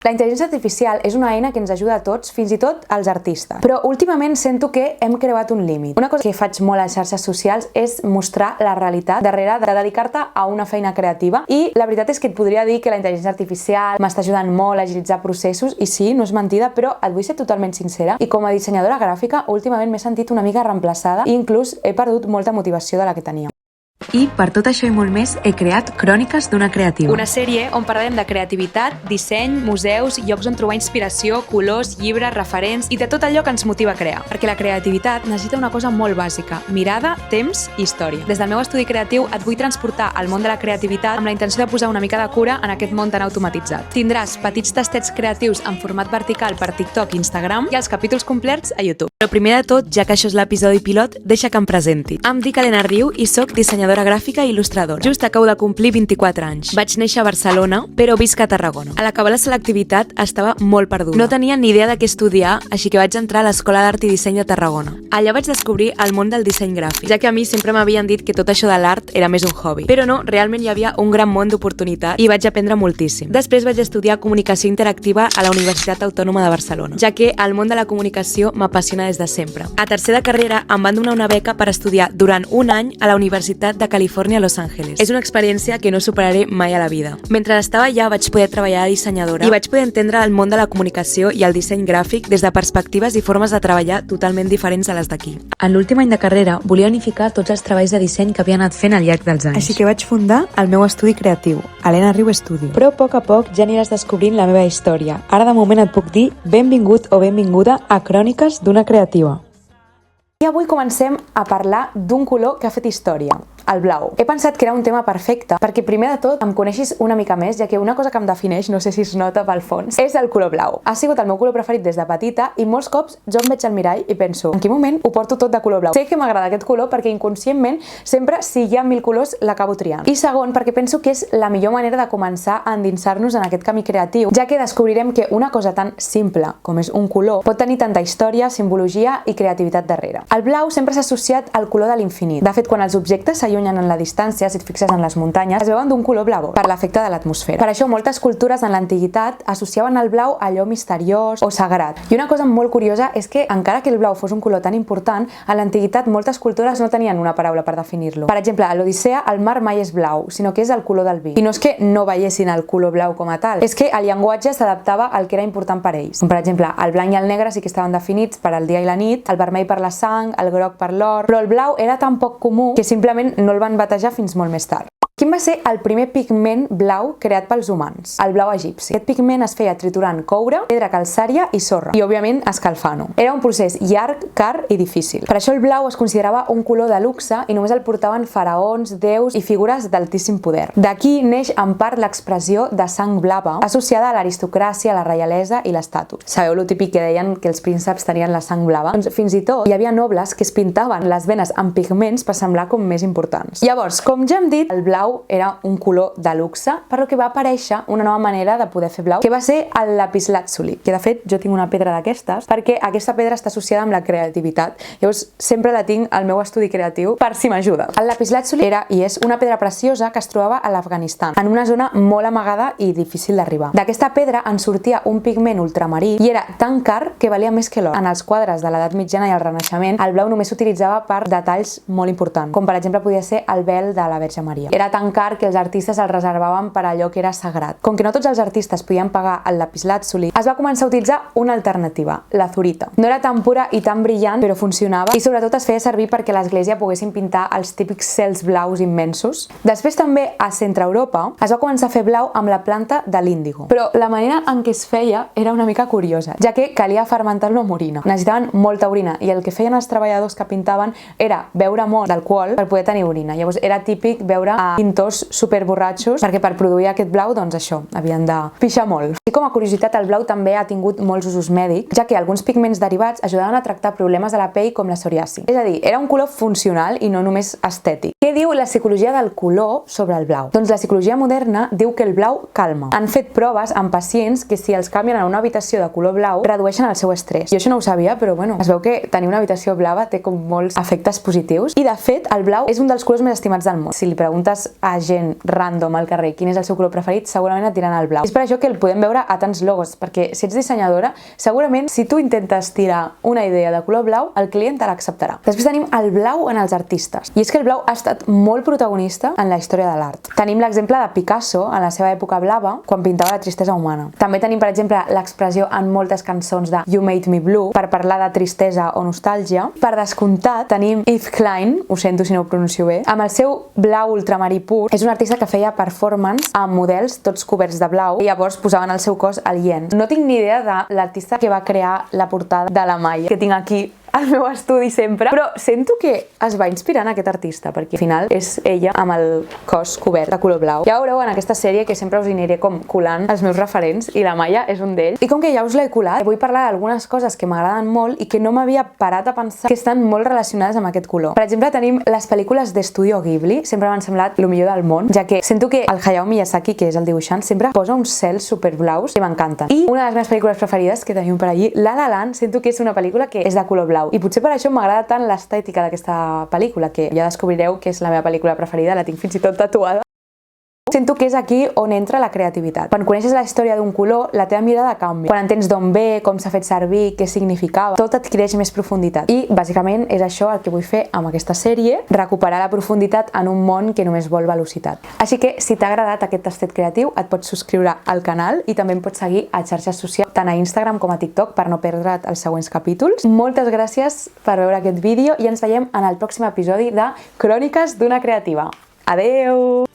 La intel·ligència artificial és una eina que ens ajuda a tots, fins i tot als artistes. Però últimament sento que hem creuat un límit. Una cosa que faig molt a les xarxes socials és mostrar la realitat darrere de dedicar-te a una feina creativa. I la veritat és que et podria dir que la intel·ligència artificial m'està ajudant molt a agilitzar processos, i sí, no és mentida, però et vull ser totalment sincera. I com a dissenyadora gràfica, últimament m'he sentit una mica reemplaçada i inclús he perdut molta motivació de la que tenia. I per tot això i molt més he creat Cròniques d'una creativa. Una sèrie on parlarem de creativitat, disseny, museus, llocs on trobar inspiració, colors, llibres, referents i de tot allò que ens motiva a crear. Perquè la creativitat necessita una cosa molt bàsica: mirada, temps i història. Des del meu estudi creatiu et vull transportar al món de la creativitat amb la intenció de posar una mica de cura en aquest món tan automatitzat. Tindràs petits tastets creatius en format vertical per TikTok i Instagram i els capítols complets a YouTube. Però primer de tot, ja que això és l'episodi pilot, deixa que em presenti. Em dic Helena Riu i sóc dissenyadora gràfica i il·lustradora. Just acabo de complir 24 anys. Vaig néixer a Barcelona, però visc a Tarragona. A l'acabar la selectivitat estava molt perduda. No tenia ni idea de què estudiar, així que vaig entrar a l'Escola d'Art i Disseny de Tarragona. Allà vaig descobrir el món del disseny gràfic, ja que a mi sempre m'havien dit que tot això de l'art era més un hobby. Però no, realment hi havia un gran món d'oportunitats i vaig aprendre moltíssim. Després vaig estudiar comunicació interactiva a la Universitat Autònoma de Barcelona, ja que el món de la comunicació m'apassiona des de sempre. A tercer de carrera em van donar una beca per estudiar durant un any a la Universitat de Califòrnia a Los Angeles. És una experiència que no superaré mai a la vida. Mentre estava allà vaig poder treballar de dissenyadora i vaig poder entendre el món de la comunicació i el disseny gràfic des de perspectives i formes de treballar totalment diferents a les d'aquí. En l'últim any de carrera volia unificar tots els treballs de disseny que havia anat fent al llarg dels anys. Així que vaig fundar el meu estudi creatiu, Helena Riu Studio. Però a poc ja aniràs descobrint la meva història. Ara de moment et puc dir benvingut o benvinguda a Cròniques d'una creativa. I avui comencem a parlar d'un color que ha fet història, el blau. He pensat que era un tema perfecte perquè primer de tot em coneixis una mica més, ja que una cosa que em defineix, no sé si es nota pel fons, és el color blau. Ha sigut el meu color preferit des de petita i molts cops jo em veig al mirall i penso: en quin moment ho porto tot de color blau? Sé que m'agrada aquest color perquè inconscientment sempre, si hi ha 1000 colors, l'acabo triant. I segon, perquè penso que és la millor manera de començar a endinsar-nos en aquest camí creatiu, ja que descobrirem que una cosa tan simple com és un color pot tenir tanta història, simbologia i creativitat darrere. El blau sempre s'ha associat al color de l'infinit. De fet, quan els objectes s'allunyen en la distància, si et fixes en les muntanyes, es veuen d'un color blau per l'efecte de l'atmosfera. Per això moltes cultures en l'antiguitat associaven el blau a allò misteriós o sagrat. I una cosa molt curiosa és que, encara que el blau fos un color tan important, a l'antiguitat moltes cultures no tenien una paraula per definir-lo. Per exemple, a l'Odissea el mar mai és blau, sinó que és el color del vi. I no és que no veiessin el color blau com a tal, és que el llenguatge s'adaptava al que era important per ells. Com per exemple, el blanc i el negre sí que estaven definits per al dia i la nit, el vermell per la sang, el groc per l'or, però el blau era tan poc comú que simplement no el van batejar fins molt més tard. Quin va ser el primer pigment blau creat pels humans? El blau egipci. Aquest pigment es feia triturant coure, pedra calcària i sorra, i òbviament escalfant-ho. Era un procés llarg, car i difícil. Per això el blau es considerava un color de luxe i només el portaven faraons, déus i figures d'altíssim poder. D'aquí neix en part l'expressió de sang blava, associada a l'aristocràcia, la reialesa i l'estatus. Sabeu lo típic que deien que els prínceps tenien la sang blava? Doncs fins i tot hi havia nobles que es pintaven les venes amb pigments per semblar com més importants. Llavors, com ja hem dit, el blau era un color de luxe, per lo que va aparèixer una nova manera de poder fer blau, que va ser el lapislàtzuli, que de fet jo tinc una pedra d'aquestes, perquè aquesta pedra està associada amb la creativitat. Llavors sempre la tinc al meu estudi creatiu per si m'ajuda. El lapislàtzuli era i és una pedra preciosa que es trobava a l'Afganistan, en una zona molt amagada i difícil d'arribar. D'aquesta pedra en sortia un pigment ultramarí i era tan car que valia més que l'or. En els quadres de l'edat mitjana i el Renaixement, el blau només s'utilitzava per detalls molt importants, com per exemple podia ser el vel de la Verge Maria. Era tan car que els artistes el reservaven per allò que era sagrat. Com que no tots els artistes podien pagar el lapislàtzuli, es va començar a utilitzar una alternativa, l'azurita. No era tan pura i tan brillant, però funcionava, i sobretot es feia servir perquè l'església poguessin pintar els típics cels blaus immensos. Després també a Centre Europa es va començar a fer blau amb la planta de l'índigo. Però la manera en què es feia era una mica curiosa, ja que calia fermentar-lo amb orina. Necessitaven molta orina i el que feien els treballadors que pintaven era beure molt d'alcohol per poder tenir orina. Llavors era típic veure a pintors superborratxos perquè per produir aquest blau, doncs això, havien de pixar molt. I com a curiositat, el blau també ha tingut molts usos mèdics, ja que alguns pigments derivats ajudaven a tractar problemes de la pell com la psoriasi. És a dir, era un color funcional i no només estètic. Què diu la psicologia del color sobre el blau? Doncs la psicologia moderna diu que el blau calma. Han fet proves amb pacients que si els canvien a una habitació de color blau redueixen el seu estrès. Jo això no ho sabia, però bueno, es veu que tenir una habitació blava té com molts efectes positius i de fet el blau és un dels colors més estimats del món. Si li preguntes a gent random al carrer quin és el seu color preferit, segurament et diran el blau. És per això que el podem veure a tants logos, perquè si ets dissenyadora, segurament si tu intentes tirar una idea de color blau, el client te l'acceptarà. Després tenim el blau en els artistes. I és que el blau ha estat molt protagonista en la història de l'art. Tenim l'exemple de Picasso en la seva època blava, quan pintava la tristesa humana. També tenim, per exemple, l'expressió en moltes cançons de You Made Me Blue, per parlar de tristesa o nostàlgia. Per descomptat, tenim Yves Klein, ho sento si no ho pronuncio bé, amb el seu blau ultramarí pur. És un artista que feia performance amb models tots coberts de blau i llavors posaven el seu cos aliens. No tinc ni idea de l'artista que va crear la portada de la Maya, que tinc aquí al meu estudi sempre, però sento que es va inspirar en aquest artista, perquè al final és ella amb el cos cobert de color blau. Ja veureu en aquesta sèrie que sempre us hi aniré com colant els meus referents, i la Maya és un d'ells. I com que ja us l'he colat, vull parlar d'algunes coses que m'agraden molt i que no m'havia parat a pensar que estan molt relacionades amb aquest color. Per exemple, tenim les pel·lícules d'Estudio Ghibli, sempre m'han semblat el millor del món, ja que sento que el Hayao Miyazaki, que és el dibuixant, sempre posa uns cels superblaus que m'encanten. I una de les meves pel·lícules preferides que tenim per allí, La La Land, sento que és una pel·lícula que és de color blau. I potser per això m'agrada tant l'estètica d'aquesta pel·lícula, que ja descobrireu que és la meva pel·lícula preferida, la tinc fins i tot tatuada. Sento que és aquí on entra la creativitat. Quan coneixes la història d'un color, la teva mirada canvia. Quan entens d'on ve, com s'ha fet servir, què significava, tot adquireix més profunditat. I, bàsicament, és això el que vull fer amb aquesta sèrie, recuperar la profunditat en un món que només vol velocitat. Així que, si t'ha agradat aquest tastet creatiu, et pots subscriure al canal i també em pots seguir a xarxes socials, tant a Instagram com a TikTok, per no perdre't els següents capítols. Moltes gràcies per veure aquest vídeo i ens veiem en el pròxim episodi de Cròniques d'una creativa. Adeu!